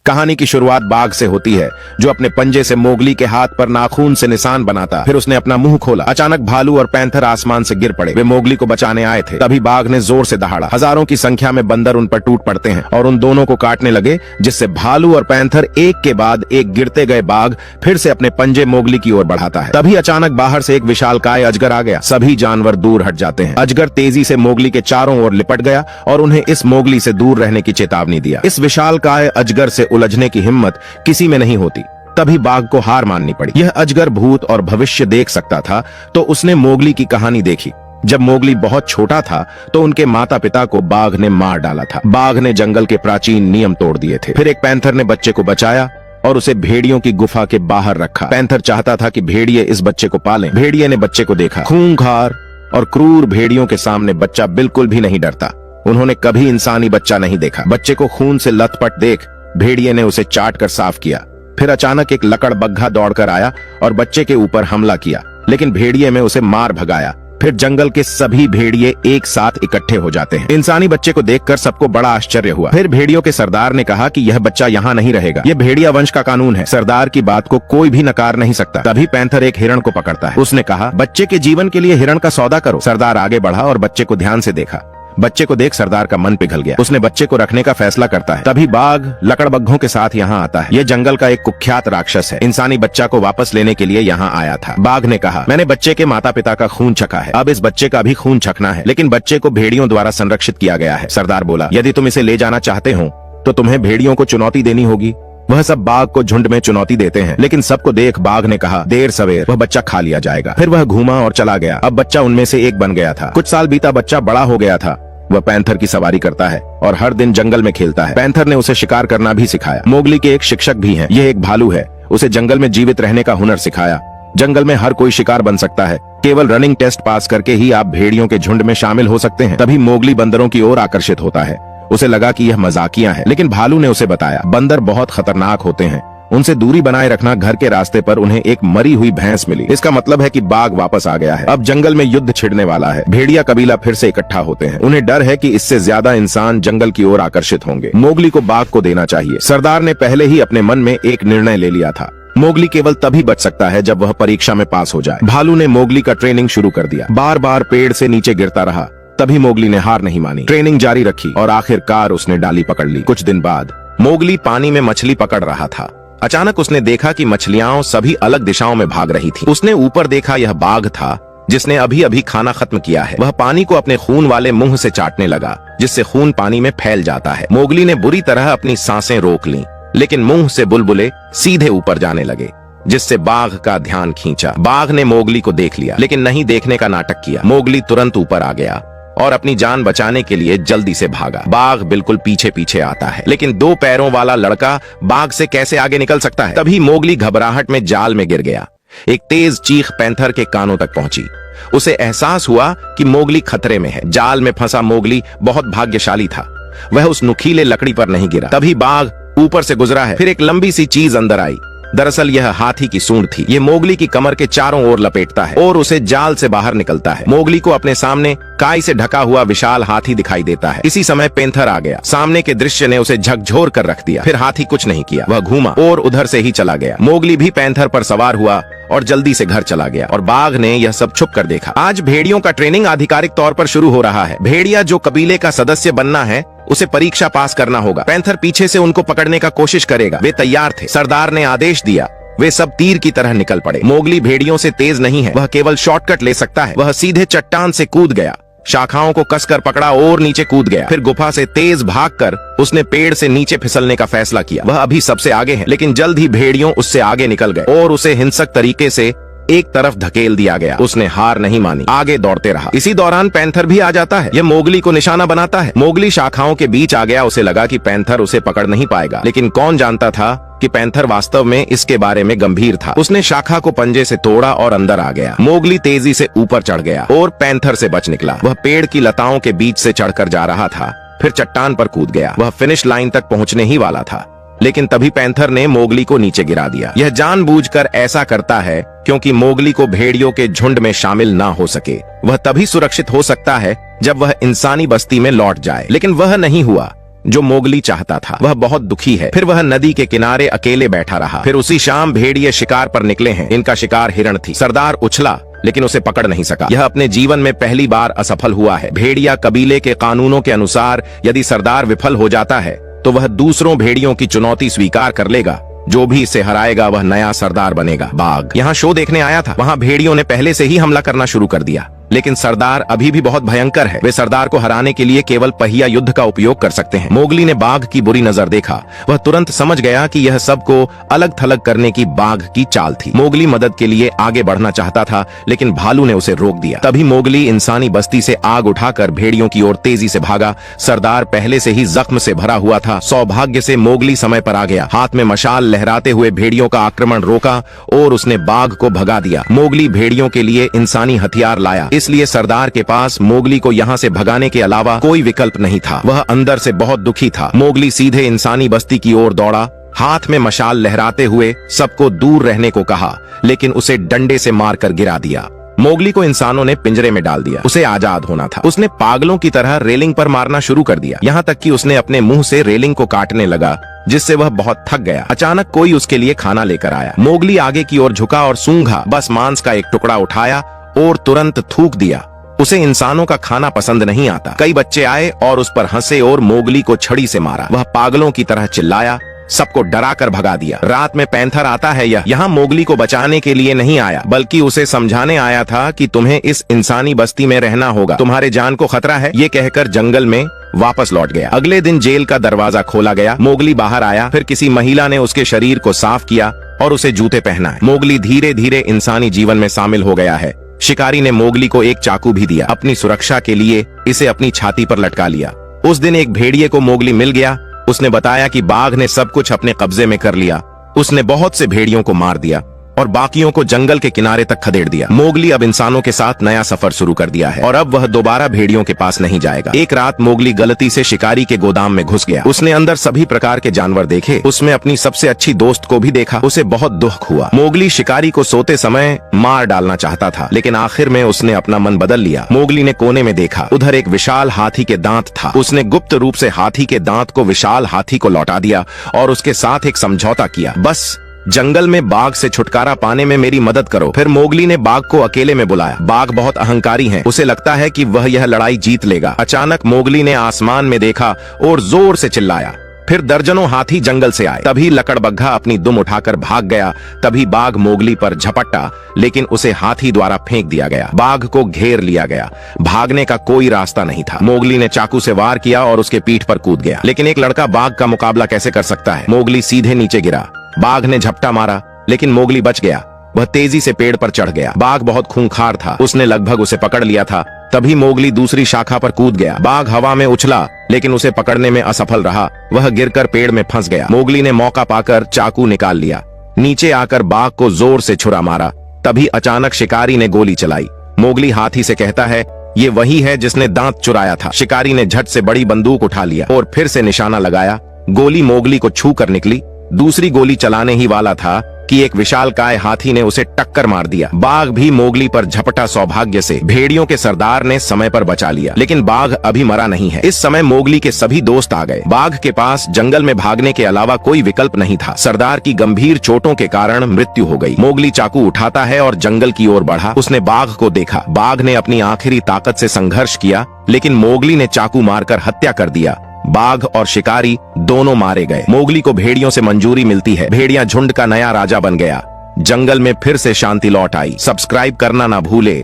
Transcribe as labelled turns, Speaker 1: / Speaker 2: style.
Speaker 1: कहानी की शुरुआत बाघ से होती है, जो अपने पंजे से मोगली के हाथ पर नाखून से निशान बनाता। फिर उसने अपना मुंह खोला। अचानक भालू और पैंथर आसमान से गिर पड़े। वे मोगली को बचाने आए थे। तभी बाघ ने जोर से दहाड़ा। हजारों की संख्या में बंदर उन पर टूट पड़ते हैं और उन दोनों को काटने लगे, जिससे भालू और पैंथर एक के बाद एक गिरते गए बाघ फिर से अपने पंजे मोगली की ओर बढ़ाता है। तभी अचानक बाहर से एक विशालकाय अजगर आ गया। सभी जानवर दूर हट जाते हैं। अजगर तेजी से मोगली के चारों ओर लिपट गया और उन्हें इस मोगली से दूर रहने की चेतावनी दिया। इस विशालकाय अजगर से उलझने की हिम्मत किसी में नहीं होती। तभी बाघ को हार माननी पड़ी। यह अजगर भूत और भविष्य देख सकता था, तो उसने मोगली की कहानी देखी। जब मोगली बहुत छोटा था तो उनके माता पिता को बाघ ने मार डाला था। बाघ ने जंगल के प्राचीन नियम तोड़ दिए थे। फिर एक पैंथर ने बच्चे को बचाया और उसे भेड़ियों की गुफा के बाहर रखा। पैंथर चाहता था कि भेड़िए इस बच्चे को पालें। भेड़िए ने बच्चे को देखा। खूंखार और क्रूर भेड़ियों के सामने बच्चा बिल्कुल भी नहीं डरता। उन्होंने कभी इंसानी बच्चा नहीं देखा। बच्चे को खून से लथपथ देख भेड़िए ने उसे चाट कर साफ किया। फिर अचानक एक लकड़बग्घा दौड़कर आया और बच्चे के ऊपर हमला किया, लेकिन भेड़िए में उसे मार भगाया। फिर जंगल के सभी भेड़िए एक साथ इकट्ठे हो जाते हैं। इंसानी बच्चे को देखकर सबको बड़ा आश्चर्य हुआ। फिर भेड़ियों के सरदार ने कहा कि यह बच्चा यहाँ नहीं रहेगा। यह भेड़िया वंश का कानून है। सरदार की बात को कोई भी नकार नहीं सकता। तभी पैंथर एक हिरण को पकड़ता है। उसने कहा, बच्चे के जीवन के लिए हिरण का सौदा करो। सरदार आगे बढ़ा और बच्चे को ध्यान से देखा। बच्चे को देख सरदार का मन पिघल गया। उसने बच्चे को रखने का फैसला करता है। तभी बाघ लकड़बग्घों के साथ यहाँ आता है। यह जंगल का एक कुख्यात राक्षस है। इंसानी बच्चा को वापस लेने के लिए यहाँ आया था। बाघ ने कहा, मैंने बच्चे के माता पिता का खून चखा है, अब इस बच्चे का भी खून चखना है, लेकिन बच्चे को भेड़ियों द्वारा संरक्षित किया गया है। सरदार बोला, यदि तुम इसे ले जाना चाहते हो तो तुम्हें भेड़ियों को चुनौती देनी होगी। वह सब बाघ को झुंड में चुनौती देते हैं, लेकिन सबको देख बाघ ने कहा, देर सवेर वह बच्चा खा लिया जाएगा। फिर वह घूमा और चला गया। अब बच्चा उनमें से एक बन गया था। कुछ साल बीता, बच्चा बड़ा हो गया था। वह पैंथर की सवारी करता है और हर दिन जंगल में खेलता है। पैंथर ने उसे शिकार करना भी सिखाया। मोगली के एक शिक्षक भी हैं। यह एक भालू है। उसे जंगल में जीवित रहने का हुनर सिखाया। जंगल में हर कोई शिकार बन सकता है। केवल रनिंग टेस्ट पास करके ही आप भेड़ियों के झुंड में शामिल हो सकते हैं। तभी मोगली बंदरों की ओर आकर्षित होता है। उसे लगा कि यह मजाकिया है, लेकिन भालू ने उसे बताया, बंदर बहुत खतरनाक होते हैं, उनसे दूरी बनाए रखना। घर के रास्ते पर उन्हें एक मरी हुई भैंस मिली। इसका मतलब है कि बाघ वापस आ गया है। अब जंगल में युद्ध छिड़ने वाला है। भेड़िया कबीला फिर से इकट्ठा होते हैं। उन्हें डर है कि इससे ज्यादा इंसान जंगल की ओर आकर्षित होंगे। मोगली को बाघ को देना चाहिए। सरदार ने पहले ही अपने मन में एक निर्णय ले लिया था। मोगली केवल तभी बच सकता है जब वह परीक्षा में पास हो जाए। भालू ने मोगली का ट्रेनिंग शुरू कर दिया। बार बार पेड़ से नीचे गिरता रहा। तभी मोगली ने हार नहीं मानी। ट्रेनिंग जारी रखी और आखिरकार उसने डाली पकड़ ली। कुछ दिन बाद मोगली पानी में मछली पकड़ रहा था। अचानक उसने देखा कि मछलियां सभी अलग दिशाओं में भाग रही थीं। उसने ऊपर देखा, यह बाघ था जिसने अभी अभी खाना खत्म किया है। वह पानी को अपने खून वाले मुंह से चाटने लगा, जिससे खून पानी में फैल जाता है। मोगली ने बुरी तरह अपनी सांसें रोक लीं, लेकिन मुंह से बुलबुले सीधे ऊपर जाने लगे, जिससे बाघ का ध्यान खींचा। बाघ ने मोगली को देख लिया, लेकिन नहीं देखने का नाटक किया। मोगली तुरंत ऊपर आ गया और अपनी जान बचाने के लिए जल्दी से भागा। बाघ बिल्कुल पीछे पीछे आता है, लेकिन 2 पैरों वाला लड़का बाघ से कैसे आगे निकल सकता है। तभी मोगली घबराहट में जाल में गिर गया। एक तेज चीख पैंथर के कानों तक पहुंची। उसे एहसास हुआ कि मोगली खतरे में है। जाल में फंसा मोगली बहुत भाग्यशाली था। वह उस नुकीले लकड़ी पर नहीं गिरा। तभी बाघ ऊपर से गुजरा है। फिर एक लंबी सी चीज अंदर आई। दरअसल यह हाथी की सूंड थी। ये मोगली की कमर के चारों ओर लपेटता है और उसे जाल से बाहर निकलता है। मोगली को अपने सामने काई से ढका हुआ विशाल हाथी दिखाई देता है। इसी समय पैंथर आ गया। सामने के दृश्य ने उसे झकझोर कर रख दिया। फिर हाथी कुछ नहीं किया, वह घूमा और उधर से ही चला गया। मोगली भी पैंथर पर सवार हुआ और जल्दी से घर चला गया और बाघ ने यह सब छुप कर देखा। आज भेड़ियों का ट्रेनिंग आधिकारिक तौर पर शुरू हो रहा है। भेड़िया जो कबीले का सदस्य बनना है, उसे परीक्षा पास करना होगा। पैंथर पीछे से उनको पकड़ने का कोशिश करेगा। वे तैयार थे। सरदार ने आदेश दिया। वे सब तीर की तरह निकल पड़े। मोगली भेड़ियों से तेज नहीं है, वह केवल शॉर्टकट ले सकता है। वह सीधे चट्टान से कूद गया, शाखाओं को कसकर पकड़ा और नीचे कूद गया। फिर गुफा से तेज भागकर उसने पेड़ से नीचे फिसलने का फैसला किया। वह अभी सबसे आगे है, लेकिन जल्द ही भेड़ियों उससे आगे निकल गए और उसे हिंसक तरीके से एक तरफ धकेल दिया गया। उसने हार नहीं मानी, आगे दौड़ते रहा। इसी दौरान पैंथर भी आ जाता है। यह मोगली को निशाना बनाता है। मोगली शाखाओं के बीच आ गया। उसे लगा कि पैंथर उसे पकड़ नहीं पाएगा, लेकिन कौन जानता था कि पैंथर वास्तव में इसके बारे में गंभीर था। उसने शाखा को पंजे से तोड़ा और अंदर आ गया। मोगली तेजी से ऊपर चढ़ गया और पैंथर से बच निकला। वह पेड़ की लताओं के बीच से चढ़कर जा रहा था। फिर चट्टान पर कूद गया। वह फिनिश लाइन तक पहुंचने ही वाला था, लेकिन तभी पैंथर ने मोगली को नीचे गिरा दिया। यह जानबूझकर ऐसा करता है क्योंकि मोगली को भेड़ियों के झुंड में शामिल ना हो सके। वह तभी सुरक्षित हो सकता है जब वह इंसानी बस्ती में लौट जाए, लेकिन वह नहीं हुआ। जो मोगली चाहता था। वह बहुत दुखी है। फिर वह नदी के किनारे अकेले बैठा रहा। फिर उसी शाम भेड़िए शिकार पर निकले हैं। इनका शिकार हिरण थी। सरदार उछला लेकिन उसे पकड़ नहीं सका। यह अपने जीवन में पहली बार असफल हुआ है। भेड़िया कबीले के कानूनों के अनुसार यदि सरदार विफल हो जाता है तो वह दूसरों भेड़ियों की चुनौती स्वीकार कर लेगा। जो भी इसे हराएगा वह नया सरदार बनेगा। बाघ यहाँ शो देखने आया था। वहाँ भेड़ियों ने पहले से ही हमला करना शुरू कर दिया, लेकिन सरदार अभी भी बहुत भयंकर है। वे सरदार को हराने के लिए केवल पहिया युद्ध का उपयोग कर सकते हैं। मोगली ने बाघ की बुरी नजर देखा। वह तुरंत समझ गया कि यह सबको अलग थलग करने की बाघ की चाल थी। मोगली मदद के लिए आगे बढ़ना चाहता था, लेकिन भालू ने उसे रोक दिया। तभी मोगली इंसानी बस्ती से आग उठाकर भेड़ियों की ओर तेजी से भागा। सरदार पहले से ही जख्म से भरा हुआ था। सौभाग्य से मोगली समय पर आ गया। हाथ में मशाल लहराते हुए भेड़ियों का आक्रमण रोका और उसने बाघ को भगा दिया। मोगली भेड़ियों के लिए इंसानी हथियार लाया, इसलिए सरदार के पास मोगली को यहाँ से भगाने के अलावा कोई विकल्प नहीं था। वह अंदर से बहुत दुखी था। मोगली सीधे इंसानी बस्ती की ओर दौड़ा। हाथ में मशाल लहराते हुए सबको दूर रहने को कहा, लेकिन उसे डंडे से मारकर गिरा दिया। मोगली को इंसानों ने पिंजरे में डाल दिया। उसे आजाद होना था। उसने पागलों की तरह रेलिंग पर मारना शुरू कर दिया, यहाँ तक कि उसने अपने मुंह से रेलिंग को काटने लगा, जिससे वह बहुत थक गया। अचानक कोई उसके लिए खाना लेकर आया। मोगली आगे की ओर झुका और सूंघा, बस मांस का एक टुकड़ा उठाया और तुरंत थूक दिया। उसे इंसानों का खाना पसंद नहीं आता। कई बच्चे आए और उस पर हंसे और मोगली को छड़ी से मारा। वह पागलों की तरह चिल्लाया, सबको डरा कर भगा दिया। रात में पैंथर आता है। यह यहाँ मोगली को बचाने के लिए नहीं आया, बल्कि उसे समझाने आया था कि तुम्हें इस इंसानी बस्ती में रहना होगा, तुम्हारे जान को खतरा है। ये कहकर जंगल में वापस लौट गया। अगले दिन जेल का दरवाजा खोला गया। मोगली बाहर आया। फिर किसी महिला ने उसके शरीर को साफ किया और उसे जूते पहनाए। मोगली धीरे धीरे इंसानी जीवन में शामिल हो गया है। शिकारी ने मोगली को एक चाकू भी दिया। अपनी सुरक्षा के लिए इसे अपनी छाती पर लटका लिया। उस दिन एक भेड़िए को मोगली मिल गया। उसने बताया कि बाघ ने सब कुछ अपने कब्जे में कर लिया। उसने बहुत से भेड़ियों को मार दिया और बाकियों को जंगल के किनारे तक खदेड़ दिया। मोगली अब इंसानों के साथ नया सफर शुरू कर दिया है और अब वह दोबारा भेड़ियों के पास नहीं जाएगा। एक रात मोगली गलती से शिकारी के गोदाम में घुस गया। उसने अंदर सभी प्रकार के जानवर देखे। उसमें अपनी सबसे अच्छी दोस्त को भी देखा। उसे बहुत दुख हुआ। मोगली शिकारी को सोते समय मार डालना चाहता था, लेकिन आखिर में उसने अपना मन बदल लिया। मोगली ने कोने में देखा, उधर एक विशाल हाथी के दांत था। उसने गुप्त रूप से हाथी के दांत को विशाल हाथी को लौटा दिया और उसके साथ एक समझौता किया, बस जंगल में बाघ से छुटकारा पाने में मेरी मदद करो। फिर मोगली ने बाघ को अकेले में बुलाया। बाघ बहुत अहंकारी है। उसे लगता है कि वह यह लड़ाई जीत लेगा। अचानक मोगली ने आसमान में देखा और जोर से चिल्लाया। फिर दर्जनों हाथी जंगल से आए। तभी लकड़बग्घा अपनी दुम उठाकर भाग गया। तभी बाघ मोगली पर झपटा, लेकिन उसे हाथी द्वारा फेंक दिया गया। बाघ को घेर लिया गया। भागने का कोई रास्ता नहीं था। मोगली ने चाकू से वार किया और उसके पीठ पर कूद गया, लेकिन एक लड़का बाघ का मुकाबला कैसे कर सकता है। मोगली सीधे नीचे गिरा। बाघ ने झपटा मारा, लेकिन मोगली बच गया। वह तेजी से पेड़ पर चढ़ गया। बाघ बहुत खूंखार था। उसने लगभग उसे पकड़ लिया था। तभी मोगली दूसरी शाखा पर कूद गया। बाघ हवा में उछला, लेकिन उसे पकड़ने में असफल रहा। वह गिरकर पेड़ में फंस गया। मोगली ने मौका पाकर चाकू निकाल लिया। नीचे आकर बाघ को जोर से छुरा मारा। तभी अचानक शिकारी ने गोली चलाई। मोगली हाथी से कहता है, ये वही है जिसने दांत चुराया था। शिकारी ने झट से बड़ी बंदूक उठा लिया और फिर से निशाना लगाया। गोली मोगली को छू कर निकली। दूसरी गोली चलाने ही वाला था कि एक विशालकाय हाथी ने उसे टक्कर मार दिया। बाघ भी मोगली पर झपटा। सौभाग्य से भेड़ियों के सरदार ने समय पर बचा लिया, लेकिन बाघ अभी मरा नहीं है। इस समय मोगली के सभी दोस्त आ गए। बाघ के पास जंगल में भागने के अलावा कोई विकल्प नहीं था। सरदार की गंभीर चोटों के कारण मृत्यु हो गई। मोगली चाकू उठाता है और जंगल की ओर बढ़ा। उसने बाघ को देखा। बाघ ने अपनी आखिरी ताकत से संघर्ष किया, लेकिन मोगली ने चाकू मारकर हत्या कर दिया। बाघ और शिकारी दोनों मारे गए। मोगली को भेड़ियों से मंजूरी मिलती है। भेड़िया झुंड का नया राजा बन गया। जंगल में फिर से शांति लौट आई। सब्सक्राइब करना ना भूले।